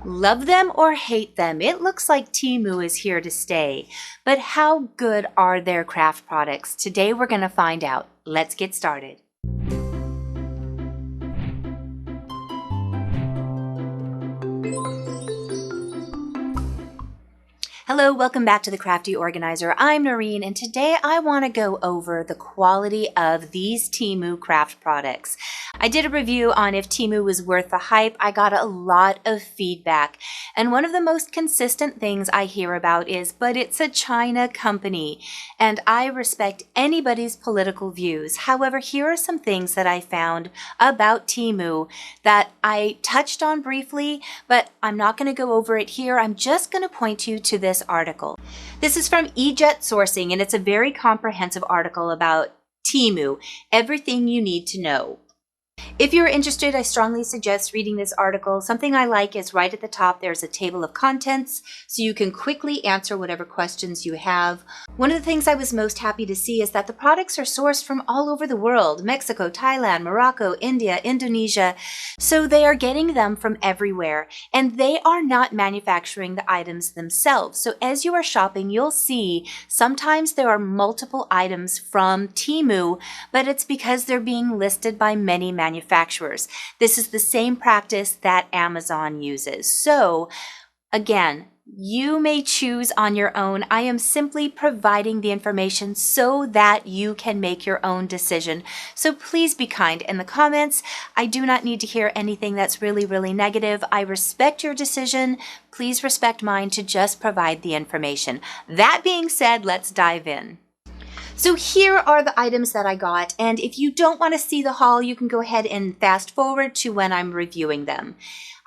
Love them or hate them, it looks like Temu is here to stay. But how good are their craft products? Today we're going to find out. Let's get started. Hello, welcome back to the Crafty Organizer. I'm Noreen, and today I want to go over the quality of these Temu craft products. I did a review on if Temu was worth the hype. I got a lot of feedback, and one of the most consistent things I hear about is, but it's a China company, and I respect anybody's political views. However, here are some things that I found about Temu that I touched on briefly, but I'm not going to go over it here. I'm just going to point you to this article. This is from EJet Sourcing, and it's a very comprehensive article about Temu, everything you need to know. If you're interested, I strongly suggest reading this article. Something I like is right at the top, there's a table of contents, so you can quickly answer whatever questions you have. One of the things I was most happy to see is that the products are sourced from all over the world: Mexico, Thailand, Morocco, India, Indonesia. So they are getting them from everywhere, and they are not manufacturing the items themselves. So as you are shopping, you'll see sometimes there are multiple items from Temu, but it's because they're being listed by many manufacturers. This is the same practice that Amazon uses. So again, you may choose on your own. I am simply providing the information so that you can make your own decision. So please be kind in the comments. I do not need to hear anything that's really negative. I respect your decision. Please respect mine to just provide the information. That being said, let's dive in. So here are the items that I got, and if you don't want to see the haul, you can go ahead and fast forward to when I'm reviewing them.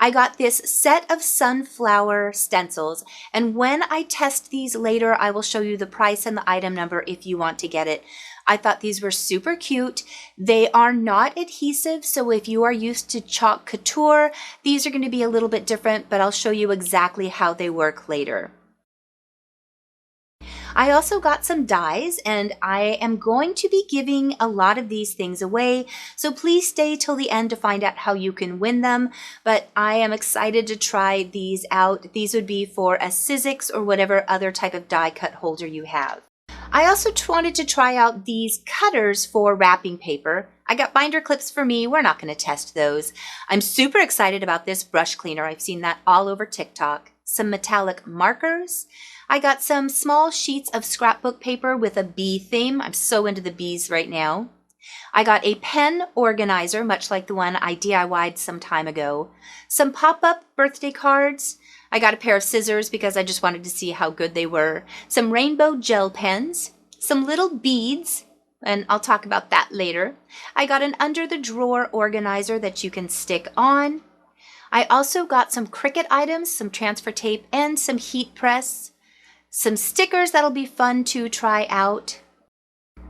I got this set of sunflower stencils, and when I test these later, I will show you the price and the item number if you want to get it. I thought these were super cute. They are not adhesive, so if you are used to chalk couture, these are going to be a little bit different, but I'll show you exactly how they work later. I also got some dies, and I am going to be giving a lot of these things away, so please stay till the end to find out how you can win them, but I am excited to try these out. These would be for a Sizzix or whatever other type of die cut holder you have. I also wanted to try out these cutters for wrapping paper. I got binder clips for me. We're not going to test those. I'm super excited about this brush cleaner. I've seen that all over TikTok. Some metallic markers. I got some small sheets of scrapbook paper with a bee theme. I'm so into the bees right now. I got a pen organizer, much like the one I DIY'd some time ago. Some pop-up birthday cards. I got a pair of scissors because I just wanted to see how good they were. Some rainbow gel pens. Some little beads, and I'll talk about that later. I got an under the drawer organizer that you can stick on. I also got some Cricut items, some transfer tape, and some heat press. Some stickers that'll be fun to try out.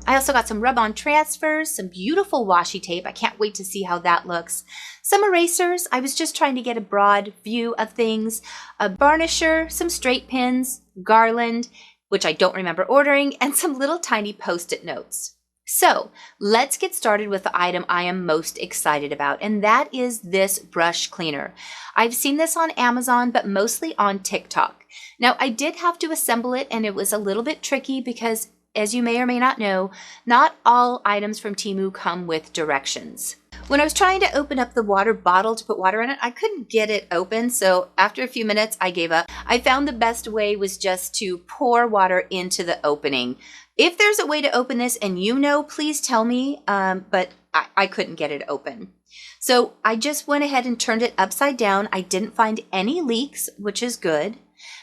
I also got some rub-on transfers, some beautiful washi tape. I can't wait to see how that looks. Some erasers. I was just trying to get a broad view of things. A varnisher, some straight pins, garland, which I don't remember ordering, and some little tiny post-it notes. So let's get started with the item I am most excited about, and that is this brush cleaner. I've seen this on Amazon, but mostly on TikTok. Now, I did have to assemble it, and it was a little bit tricky because, as you may or may not know, not all items from Temu come with directions. When I was trying to open up the water bottle to put water in it, I couldn't get it open, so after a few minutes, I gave up. I found the best way was just to pour water into the opening. If there's a way to open this and you know, please tell me, but I couldn't get it open. So I just went ahead and turned it upside down. I didn't find any leaks, which is good.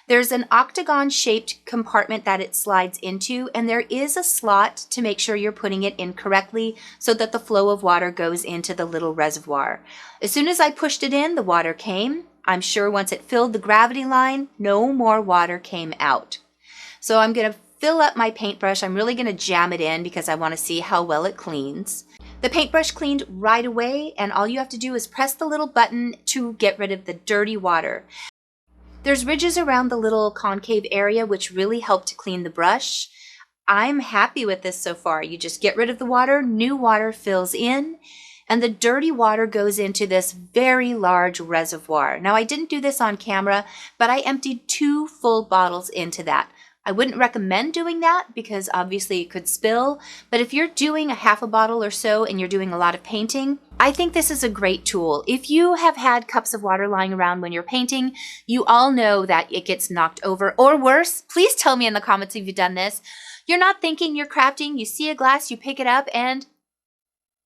There's an octagon-shaped compartment that it slides into, and there is a slot to make sure you're putting it in correctly so that the flow of water goes into the little reservoir. As soon as I pushed it in, the water came. I'm sure once it filled the gravity line, no more water came out. So I'm going to fill up my paintbrush. I'm really going to jam it in because I want to see how well it cleans. The paintbrush cleaned right away, and all you have to do is press the little button to get rid of the dirty water. There's ridges around the little concave area which really help to clean the brush. I'm happy with this so far. You just get rid of the water, new water fills in, and the dirty water goes into this very large reservoir. Now, I didn't do this on camera, but I emptied 2 full bottles into that. I wouldn't recommend doing that because obviously it could spill, but if you're doing a half a bottle or so and you're doing a lot of painting, I think this is a great tool. If you have had cups of water lying around when you're painting, you all know that it gets knocked over, or worse. Please tell me in the comments if you've done this. You're not thinking, you're crafting, you see a glass, you pick it up, and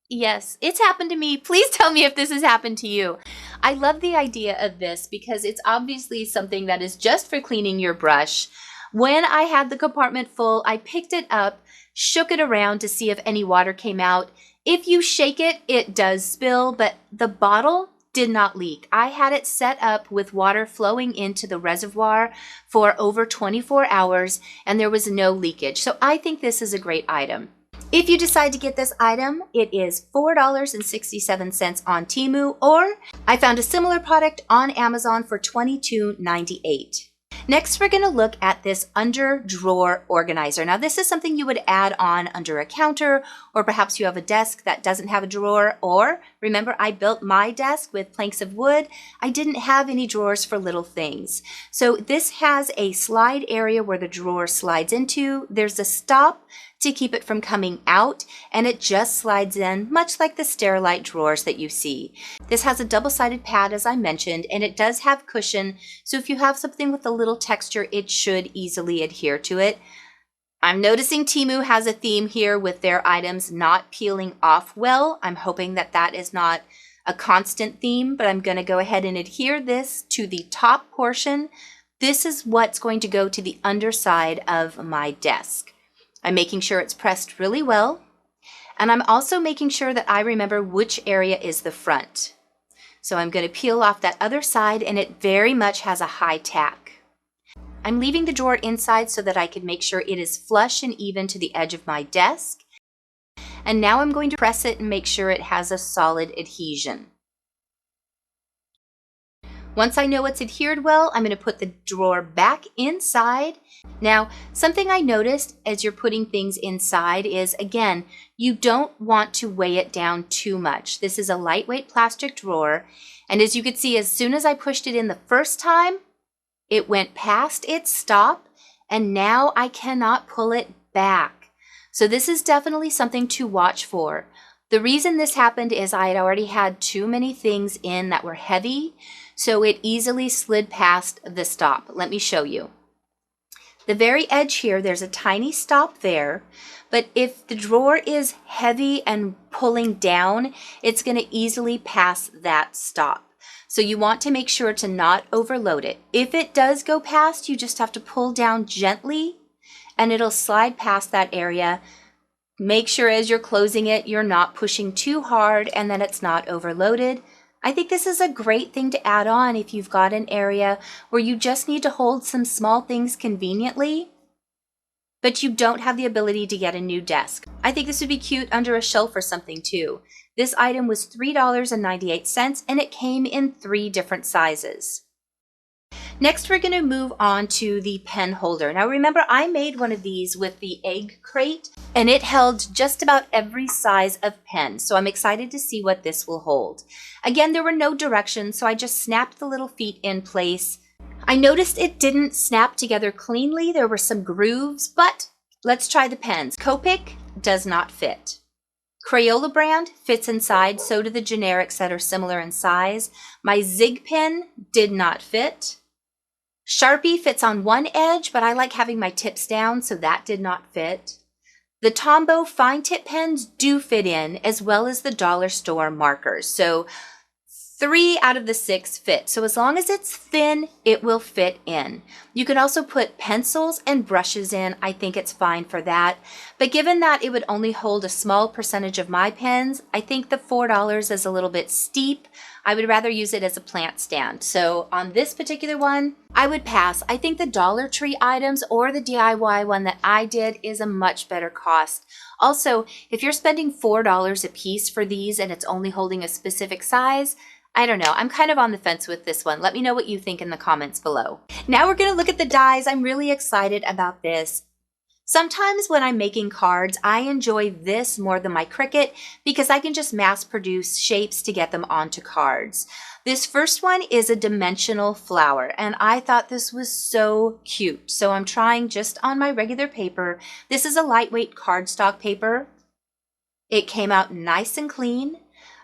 yes, it's happened to me. Please tell me if this has happened to you. I love the idea of this because it's obviously something that is just for cleaning your brush. When I had the compartment full, I picked it up, shook it around to see if any water came out. If you shake it, it does spill, but the bottle did not leak. I had it set up with water flowing into the reservoir for over 24 hours, and there was no leakage. So I think this is a great item. If you decide to get this item, it is $4.67 on Temu, or I found a similar product on Amazon for $22.98. Next, we're going to look at this under drawer organizer. Now, this is something you would add on under a counter, or perhaps you have a desk that doesn't have a drawer, or remember, I built my desk with planks of wood. I didn't have any drawers for little things. So this has a slide area where the drawer slides into. There's a stop to keep it from coming out, and it just slides in, much like the Sterilite drawers that you see. This has a double-sided pad, as I mentioned, and it does have cushion, so if you have something with a little texture, it should easily adhere to it. I'm noticing Temu has a theme here with their items not peeling off well. I'm hoping that that is not a constant theme, but I'm going to go ahead and adhere this to the top portion. This is what's going to go to the underside of my desk. I'm making sure it's pressed really well, and I'm also making sure that I remember which area is the front. So I'm going to peel off that other side, and it very much has a high tack. I'm leaving the drawer inside so that I can make sure it is flush and even to the edge of my desk. And now I'm going to press it and make sure it has a solid adhesion. Once I know it's adhered well, I'm going to put the drawer back inside. Now, something I noticed as you're putting things inside is, again, you don't want to weigh it down too much. This is a lightweight plastic drawer, and as you can see, as soon as I pushed it in the first time, it went past its stop, and now I cannot pull it back. So this is definitely something to watch for. The reason this happened is I had already had too many things in that were heavy, so it easily slid past the stop. Let me show you. The very edge here, there's a tiny stop there, but if the drawer is heavy and pulling down, it's going to easily pass that stop. So you want to make sure to not overload it. If it does go past, you just have to pull down gently and it'll slide past that area. Make sure as you're closing it, you're not pushing too hard and that it's not overloaded. I think this is a great thing to add on if you've got an area where you just need to hold some small things conveniently, but you don't have the ability to get a new desk. I think this would be cute under a shelf or something too. This item was $3.98 and it came in 3 different sizes. Next, we're going to move on to the pen holder. Now remember, I made one of these with the egg crate and it held just about every size of pen. So I'm excited to see what this will hold. Again, there were no directions, so I just snapped the little feet in place. I noticed it didn't snap together cleanly. There were some grooves, but let's try the pens. Copic does not fit. Crayola brand fits inside, so do the generics that are similar in size. My Zig pen did not fit. Sharpie fits on one edge, but I like having my tips down, so that did not fit. The Tombow fine tip pens do fit in, as well as the dollar store markers. So 3 out of the 6 fit. So as long as it's thin, it will fit in. You can also put pencils and brushes in. I think it's fine for that. But given that it would only hold a small percentage of my pens, I think the $4 is a little bit steep. I would rather use it as a plant stand. So on this particular one, I would pass. I think the Dollar Tree items or the DIY one that I did is a much better cost. Also, if you're spending $4 a piece for these and it's only holding a specific size, I don't know. I'm kind of on the fence with this one. Let me know what you think in the comments below. Now we're going to look at the dies. I'm really excited about this. Sometimes when I'm making cards, I enjoy this more than my Cricut because I can just mass produce shapes to get them onto cards. This first one is a dimensional flower, and I thought this was so cute. So I'm trying just on my regular paper. This is a lightweight cardstock paper. It came out nice and clean.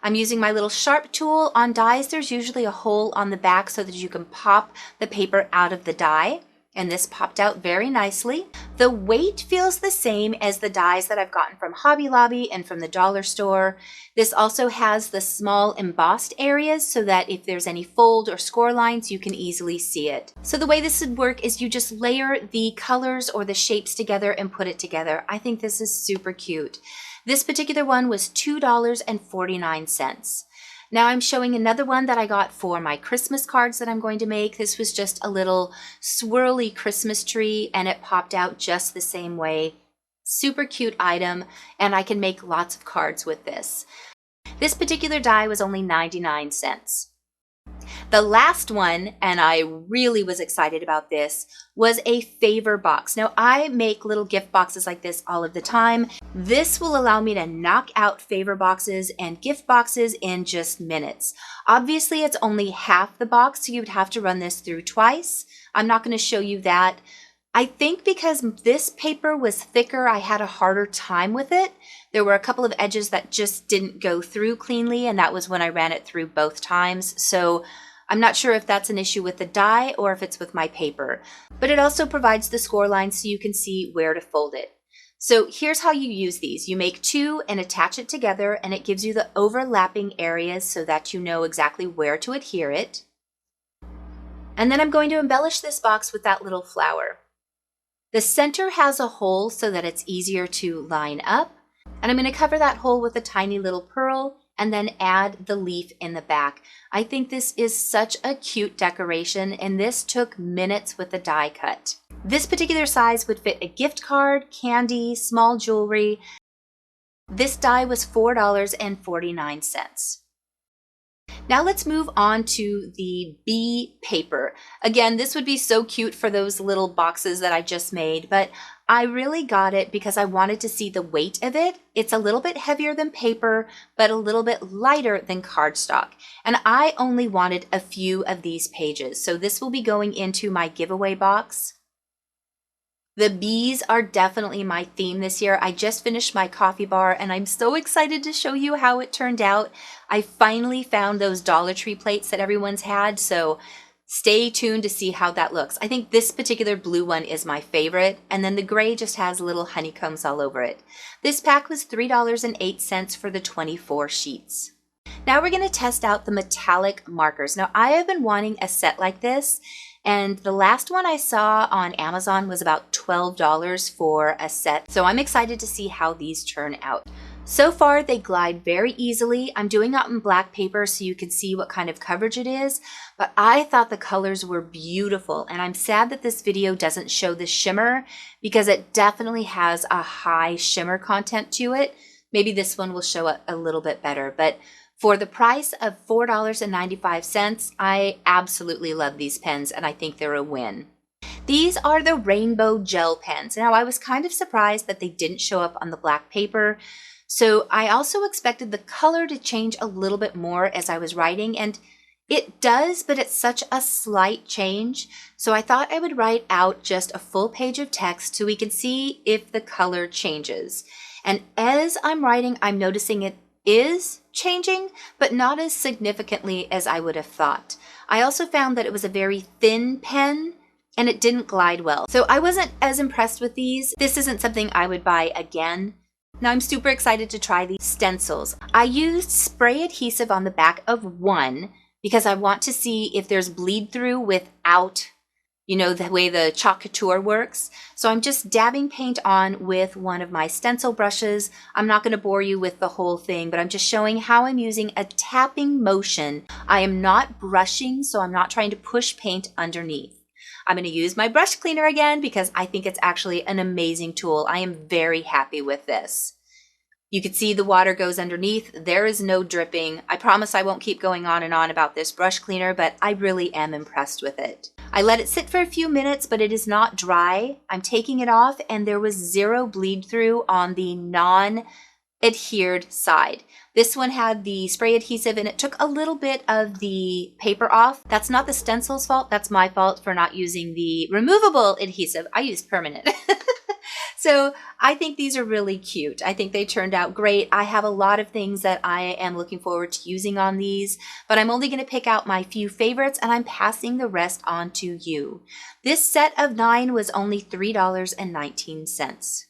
I'm using my little sharp tool. On dies, there's usually a hole on the back so that you can pop the paper out of the die. And this popped out very nicely. The weight feels the same as the dies that I've gotten from Hobby Lobby and from the dollar store. This also has the small embossed areas so that if there's any fold or score lines, you can easily see it. So the way this would work is you just layer the colors or the shapes together and put it together. I think this is super cute. This particular one was $2.49. Now I'm showing another one that I got for my Christmas cards that I'm going to make. This was just a little swirly Christmas tree and it popped out just the same way. Super cute item, and I can make lots of cards with this. This particular die was only 99 cents. The last one, and I really was excited about this, was a favor box. Now I make little gift boxes like this all of the time. This will allow me to knock out favor boxes and gift boxes in just minutes. Obviously it's only half the box, so you would have to run this through twice. I'm not going to show you that. I think because this paper was thicker, I had a harder time with it. There were a couple of edges that just didn't go through cleanly, and that was when I ran it through both times. So I'm not sure if that's an issue with the die or if it's with my paper. But it also provides the score lines so you can see where to fold it. So here's how you use these. You make two and attach it together, and it gives you the overlapping areas so that you know exactly where to adhere it. And then I'm going to embellish this box with that little flower. The center has a hole so that it's easier to line up. And I'm going to cover that hole with a tiny little pearl and then add the leaf in the back. I think this is such a cute decoration, and this took minutes with the die cut. This particular size would fit a gift card, candy, small jewelry. This die was $4.49. Now let's move on to the bee paper. Again, this would be so cute for those little boxes that I just made, but I really got it because I wanted to see the weight of it. It's a little bit heavier than paper, but a little bit lighter than cardstock. And I only wanted a few of these pages, so this will be going into my giveaway box. The bees are definitely my theme this year. I just finished my coffee bar and I'm so excited to show you how it turned out. I finally found those Dollar Tree plates that everyone's had, so stay tuned to see how that looks. I think this particular blue one is my favorite, and then the gray just has little honeycombs all over it. This pack was $3.08 for the 24 sheets. Now we're going to test out the metallic markers. Now I have been wanting a set like this, and the last one I saw on Amazon was about $12 for a set. So I'm excited to see how these turn out. So far, they glide very easily. I'm doing it in black paper so you can see what kind of coverage it is, but I thought the colors were beautiful, and I'm sad that this video doesn't show the shimmer because it definitely has a high shimmer content to it. Maybe this one will show it a little bit better, but for the price of $4.95, I absolutely love these pens, and I think they're a win. These are the rainbow gel pens. Now, I was kind of surprised that they didn't show up on the black paper. So I also expected the color to change a little bit more as I was writing, and it does, but it's such a slight change. So I thought I would write out just a full page of text so we can see if the color changes. And as I'm writing, I'm noticing it is changing, but not as significantly as I would have thought. I also found that it was a very thin pen and it didn't glide well. So I wasn't as impressed with these. This isn't something I would buy again. Now I'm super excited to try these stencils. I used spray adhesive on the back of one because I want to see if there's bleed through without, you know, the way the Chalk Couture works. So I'm just dabbing paint on with one of my stencil brushes. I'm not going to bore you with the whole thing, but I'm just showing how I'm using a tapping motion. I am not brushing, so I'm not trying to push paint underneath. I'm going to use my brush cleaner again because I think it's actually an amazing tool. I am very happy with this. You can see the water goes underneath. There is no dripping. I promise I won't keep going on and on about this brush cleaner, but I really am impressed with it. I let it sit for a few minutes, but it is not dry. I'm taking it off and there was zero bleed through on the non-adhered side. This one had the spray adhesive and it took a little bit of the paper off. That's not the stencil's fault. That's my fault for not using the removable adhesive. I used permanent. So I think these are really cute. I think they turned out great. I have a lot of things that I am looking forward to using on these, but I'm only going to pick out my few favorites and I'm passing the rest on to you. This set of 9 was only $3.19.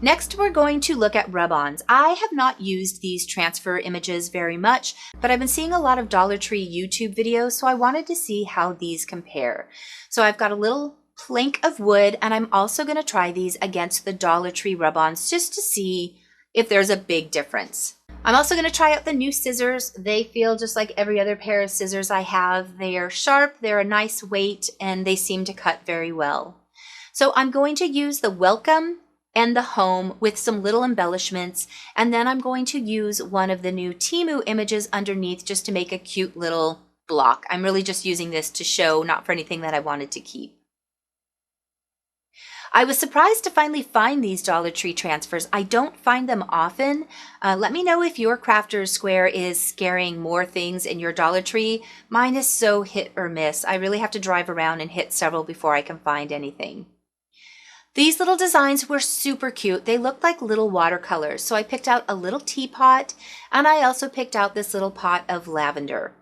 Next, we're going to look at rub-ons. I have not used these transfer images very much, but I've been seeing a lot of Dollar Tree YouTube videos, so I wanted to see how these compare. So I've got a little plank of wood, and I'm also going to try these against the Dollar Tree rub-ons just to see if there's a big difference. I'm also going to try out the new scissors. They feel just like every other pair of scissors I have. They are sharp, they're a nice weight, and they seem to cut very well. So I'm going to use the Welcome and the Home with some little embellishments, and then I'm going to use one of the new Temu images underneath just to make a cute little block. I'm really just using this to show, not for anything that I wanted to keep. I was surprised to finally find these Dollar Tree transfers. I don't find them often. Let me know if your Crafter's Square is scaring more things in your Dollar Tree. Mine is so hit or miss. I really have to drive around and hit several before I can find anything. These little designs were super cute. They looked like little watercolors. So I picked out a little teapot and I also picked out this little pot of lavender.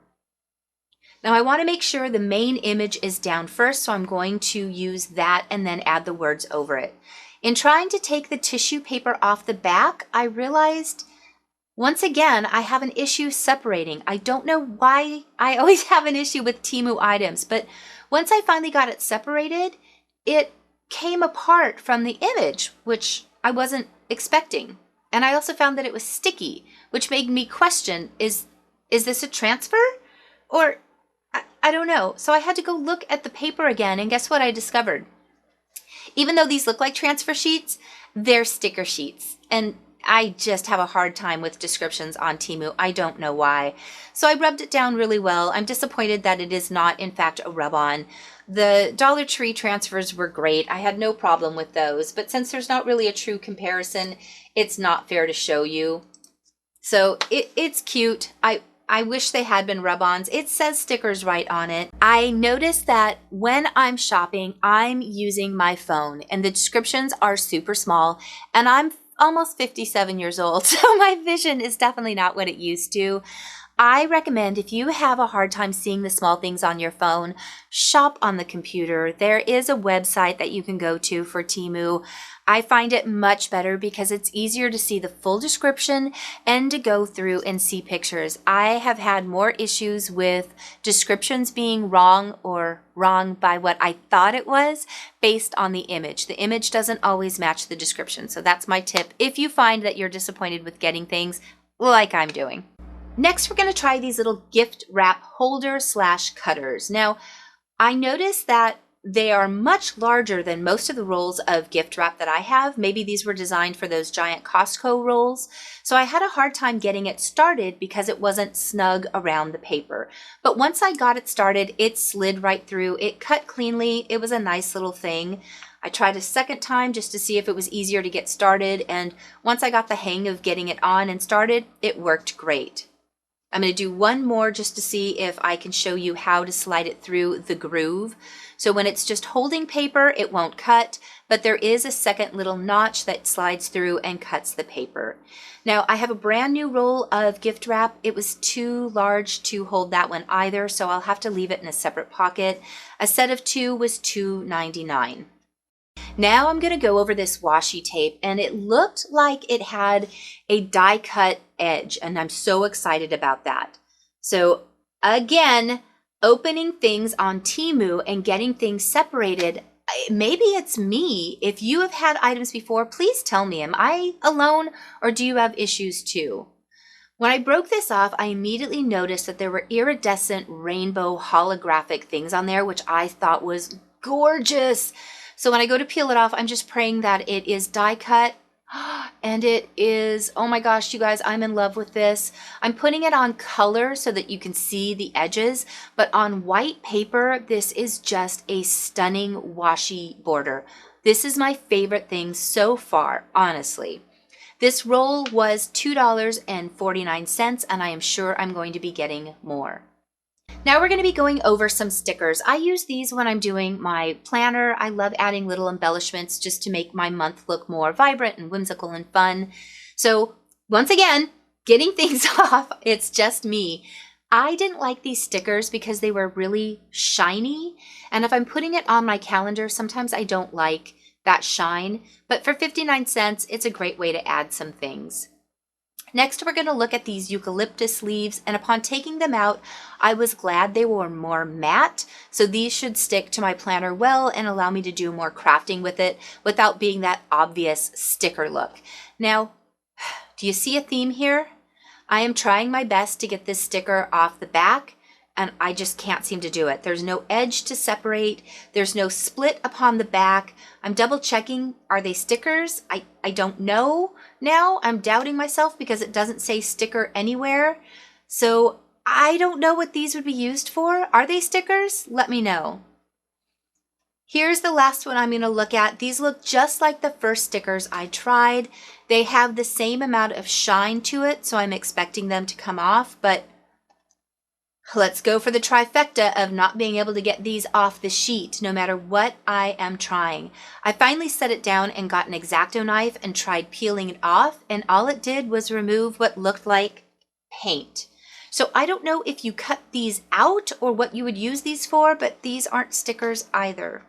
Now I want to make sure the main image is down first, so I'm going to use that and then add the words over it. In trying to take the tissue paper off the back, I realized once again I have an issue separating. I don't know why I always have an issue with Temu items, but once I finally got it separated, it came apart from the image, which I wasn't expecting. And I also found that it was sticky, which made me question, is this a transfer? Or I don't know. So I had to go look at the paper again, and guess what I discovered? Even though these look like transfer sheets, they're sticker sheets. And I just have a hard time with descriptions on Temu. I don't know why. So I rubbed it down really well. I'm disappointed that it is not, in fact, a rub-on. The Dollar Tree transfers were great. I had no problem with those. But since there's not really a true comparison, it's not fair to show you. So it's cute. I wish they had been rub-ons. It says stickers right on it. I noticed that when I'm shopping, I'm using my phone and the descriptions are super small, and I'm almost 57 years old, so my vision is definitely not what it used to. I recommend if you have a hard time seeing the small things on your phone, shop on the computer. There is a website that you can go to for Temu. I find it much better because it's easier to see the full description and to go through and see pictures. I have had more issues with descriptions being wrong or wrong by what I thought it was based on the image. The image doesn't always match the description, so that's my tip if you find that you're disappointed with getting things like I'm doing. Next, we're going to try these little gift wrap holder/cutters. Now, I noticed that they are much larger than most of the rolls of gift wrap that I have. Maybe these were designed for those giant Costco rolls. So I had a hard time getting it started because it wasn't snug around the paper. But once I got it started, it slid right through. It cut cleanly. It was a nice little thing. I tried a second time just to see if it was easier to get started. And once I got the hang of getting it on and started, it worked great. I'm going to do one more just to see if I can show you how to slide it through the groove. So when it's just holding paper, it won't cut, but there is a second little notch that slides through and cuts the paper. Now I have a brand new roll of gift wrap. It was too large to hold that one either, so I'll have to leave it in a separate pocket. A set of 2 was $2.99. Now I'm going to go over this washi tape, and it looked like it had a die cut edge, and I'm so excited about that. So again, opening things on Temu and getting things separated, maybe it's me. If you have had items before, please tell me. Am I alone, or do you have issues too? When I broke this off, I immediately noticed that there were iridescent rainbow holographic things on there, which I thought was gorgeous. So when I go to peel it off, I'm just praying that it is die cut. And it is, oh my gosh, you guys, I'm in love with this. I'm putting it on color so that you can see the edges, but on white paper, this is just a stunning washi border. This is my favorite thing so far, honestly. This roll was $2.49, and I am sure I'm going to be getting more. Now we're going to be going over some stickers. I use these when I'm doing my planner. I love adding little embellishments just to make my month look more vibrant and whimsical and fun. So once again, getting things off, it's just me. I didn't like these stickers because they were really shiny. And if I'm putting it on my calendar, sometimes I don't like that shine. But for 59 cents, it's a great way to add some things. Next, we're going to look at these eucalyptus leaves, and upon taking them out, I was glad they were more matte, so these should stick to my planner well and allow me to do more crafting with it without being that obvious sticker look. Now, do you see a theme here? I am trying my best to get this sticker off the back, and I just can't seem to do it. There's no edge to separate. There's no split upon the back. I'm double checking. Are they stickers? I don't know now. I'm doubting myself because it doesn't say sticker anywhere. So I don't know what these would be used for. Are they stickers? Let me know. Here's the last one I'm going to look at. These look just like the first stickers I tried. They have the same amount of shine to it, so I'm expecting them to come off, but let's go for the trifecta of not being able to get these off the sheet no matter what I am trying. I finally set it down and got an X-Acto knife and tried peeling it off, and all it did was remove what looked like paint. So I don't know if you cut these out or what you would use these for, but these aren't stickers either.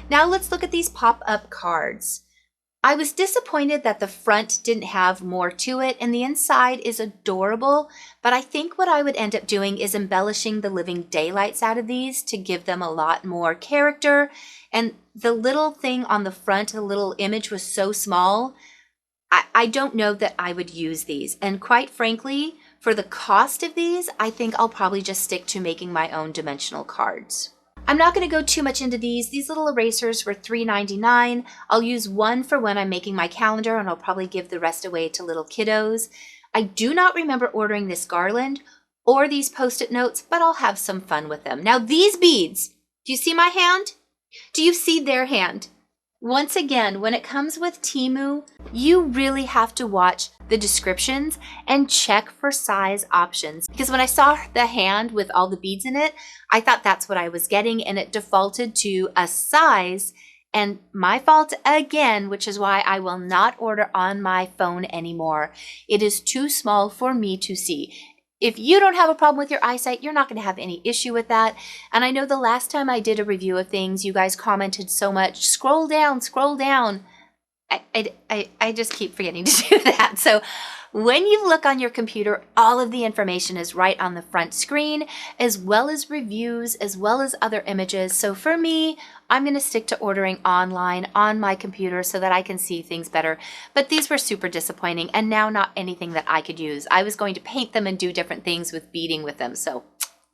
Now let's look at these pop-up cards. I was disappointed that the front didn't have more to it, and the inside is adorable, but I think what I would end up doing is embellishing the living daylights out of these to give them a lot more character. And the little thing on the front, the little image was so small, I don't know that I would use these. And quite frankly, for the cost of these, I think I'll probably just stick to making my own dimensional cards. I'm not going to go too much into these. These little erasers were $3.99. I'll use one for when I'm making my calendar, and I'll probably give the rest away to little kiddos. I do not remember ordering this garland or these Post-it notes, but I'll have some fun with them. Now these beads, do you see my hand? Do you see their hand? Once again, when it comes with Temu, you really have to watch the descriptions and check for size options. Because when I saw the hand with all the beads in it, I thought that's what I was getting, and it defaulted to a size, and my fault again, which is why I will not order on my phone anymore. It is too small for me to see. If you don't have a problem with your eyesight, you're not going to have any issue with that. And I know the last time I did a review of things, you guys commented so much, scroll down, scroll down. I just keep forgetting to do that. So when you look on your computer, all of the information is right on the front screen, as well as reviews, as well as other images. So for me, I'm going to stick to ordering online on my computer so that I can see things better. But these were super disappointing, and now not anything that I could use. I was going to paint them and do different things with beading with them, so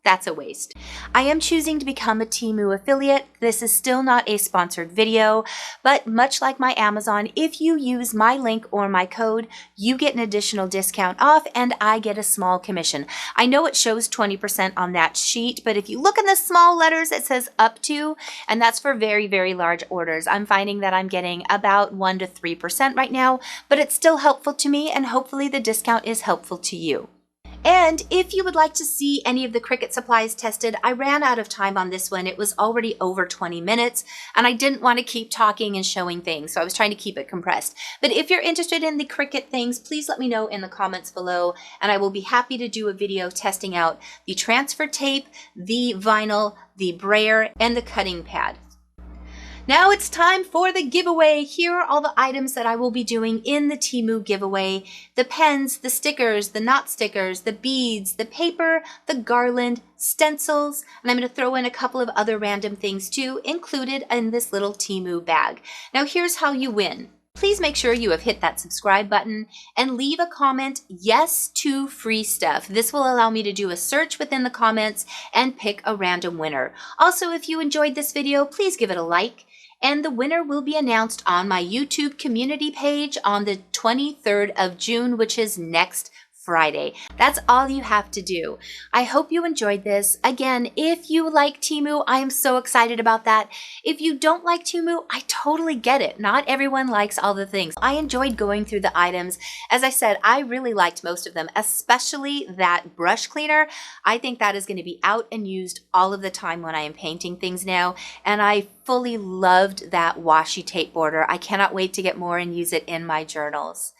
that's a waste. I am choosing to become a Temu affiliate. This is still not a sponsored video, but much like my Amazon, if you use my link or my code, you get an additional discount off and I get a small commission. I know it shows 20% on that sheet, but if you look in the small letters, it says up to, and that's for very, very large orders. I'm finding that I'm getting about 1 to 3% right now, but it's still helpful to me, and hopefully the discount is helpful to you. And if you would like to see any of the Cricut supplies tested, I ran out of time on this one. It was already over 20 minutes, and I didn't want to keep talking and showing things, so I was trying to keep it compressed. But if you're interested in the Cricut things, please let me know in the comments below, and I will be happy to do a video testing out the transfer tape, the vinyl, the brayer, and the cutting pad. Now it's time for the giveaway. Here are all the items that I will be doing in the Temu giveaway. The pens, the stickers, the not stickers, the beads, the paper, the garland, stencils, and I'm going to throw in a couple of other random things too, included in this little Temu bag. Now here's how you win. Please make sure you have hit that subscribe button and leave a comment, yes to free stuff. This will allow me to do a search within the comments and pick a random winner. Also, if you enjoyed this video, please give it a like. And the winner will be announced on my YouTube community page on the 23rd of June, which is next Friday. That's all you have to do. I hope you enjoyed this. Again, if you like Temu, I am so excited about that. If you don't like Temu, I totally get it. Not everyone likes all the things. I enjoyed going through the items. As I said, I really liked most of them, especially that brush cleaner. I think that is going to be out and used all of the time when I am painting things now. And I fully loved that washi tape border. I cannot wait to get more and use it in my journals.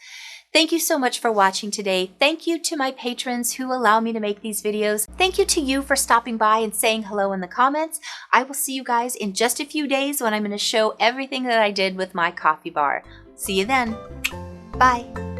Thank you so much for watching today. Thank you to my patrons who allow me to make these videos. Thank you to you for stopping by and saying hello in the comments. I will see you guys in just a few days when I'm going to show everything that I did with my coffee bar. See you then. Bye.